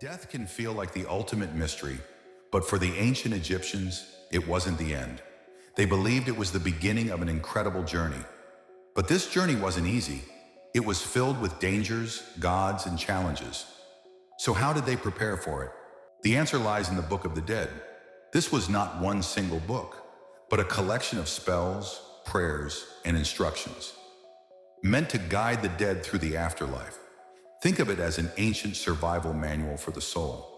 Death can feel like the ultimate mystery, but for the ancient Egyptians, it wasn't the end. They believed it was the beginning of an incredible journey. But this journey wasn't easy. It was filled with dangers, gods, and challenges. So how did they prepare for it? The answer lies in the Book of the Dead. This was not one single book, but a collection of spells, prayers, and instructions, meant to guide the dead through the afterlife. Think of it as an ancient survival manual for the soul.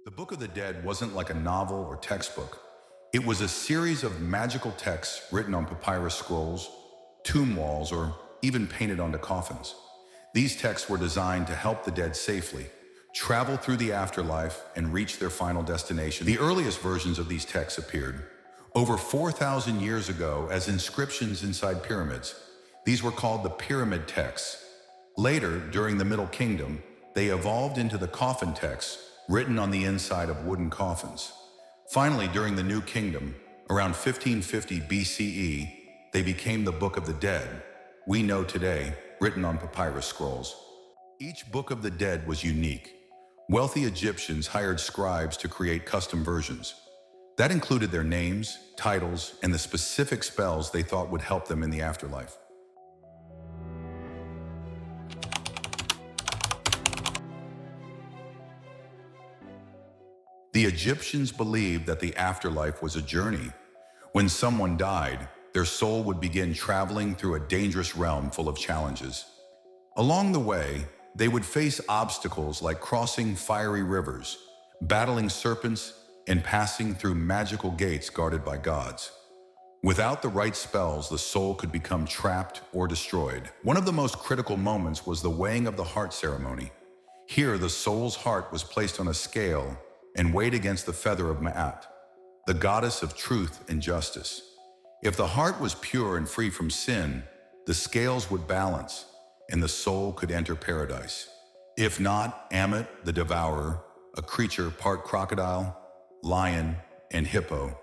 The Book of the Dead wasn't like a novel or textbook. It was a series of magical texts written on papyrus scrolls, tomb walls, or even painted onto coffins. These texts were designed to help the dead safely travel through the afterlife and reach their final destination. The earliest versions of these texts appeared over 4,000 years ago as inscriptions inside pyramids. These were called the pyramid texts. Later, during the Middle Kingdom, they evolved into the coffin texts written on the inside of wooden coffins. Finally, during the New Kingdom, around 1550 BCE, they became the Book of the Dead, we know today, written on papyrus scrolls. Each Book of the Dead was unique. Wealthy Egyptians hired scribes to create custom versions. That included their names, titles, and the specific spells they thought would help them in the afterlife. The Egyptians believed that the afterlife was a journey. When someone died, their soul would begin traveling through a dangerous realm full of challenges. Along the way, they would face obstacles like crossing fiery rivers, battling serpents, and passing through magical gates guarded by gods. Without the right spells, the soul could become trapped or destroyed. One of the most critical moments was the weighing of the heart ceremony. Here, the soul's heart was placed on a scale and weighed against the feather of Ma'at, the goddess of truth and justice. If the heart was pure and free from sin, the scales would balance, and the soul could enter paradise. If not, Ammit, the devourer, a creature part crocodile, lion, and hippo,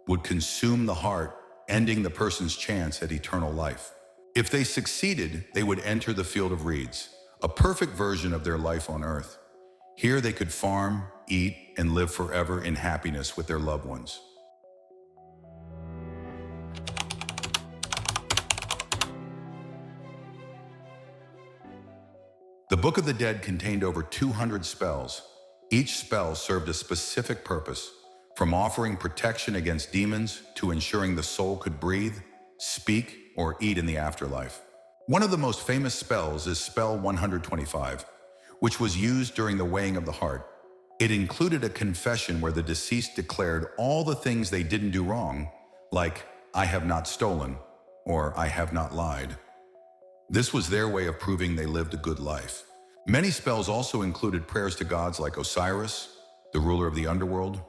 would consume the heart, ending the person's chance at eternal life. If they succeeded, they would enter the Field of Reeds, a perfect version of their life on earth. Here they could farm, eat, and live forever in happiness with their loved ones. The Book of the Dead contained over 200 spells. Each spell served a specific purpose, from offering protection against demons to ensuring the soul could breathe, speak, or eat in the afterlife. One of the most famous spells is Spell 125, which was used during the weighing of the heart. It included a confession where the deceased declared all the things they didn't do wrong, like, "I have not stolen," or "I have not lied." This was their way of proving they lived a good life. Many spells also included prayers to gods like Osiris, the ruler of the underworld,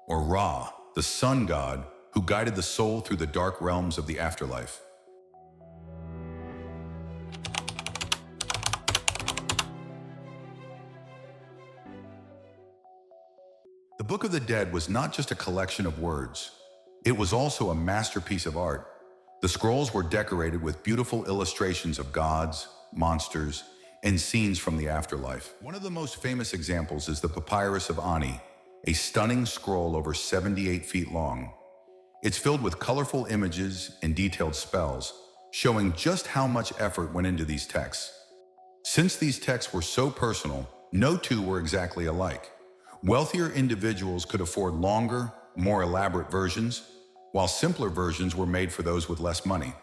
or Ra, the sun god, who guided the soul through the dark realms of the afterlife. The Book of the Dead was not just a collection of words. It was also a masterpiece of art. The scrolls were decorated with beautiful illustrations of gods, monsters, and scenes from the afterlife. One of the most famous examples is the Papyrus of Ani, a stunning scroll over 78 feet long. It's filled with colorful images and detailed spells, showing just how much effort went into these texts. Since these texts were so personal, no two were exactly alike. Wealthier individuals could afford longer, more elaborate versions, while simpler versions were made for those with less money.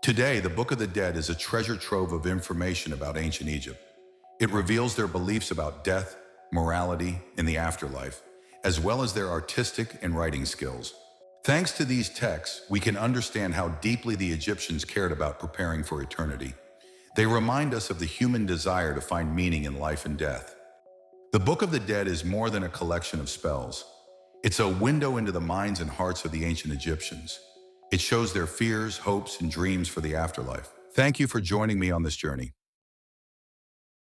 Today, the Book of the Dead is a treasure trove of information about ancient Egypt. It reveals their beliefs about death, morality, and the afterlife, as well as their artistic and writing skills. Thanks to these texts, we can understand how deeply the Egyptians cared about preparing for eternity. They remind us of the human desire to find meaning in life and death. The Book of the Dead is more than a collection of spells. It's a window into the minds and hearts of the ancient Egyptians. It shows their fears, hopes, and dreams for the afterlife. Thank you for joining me on this journey.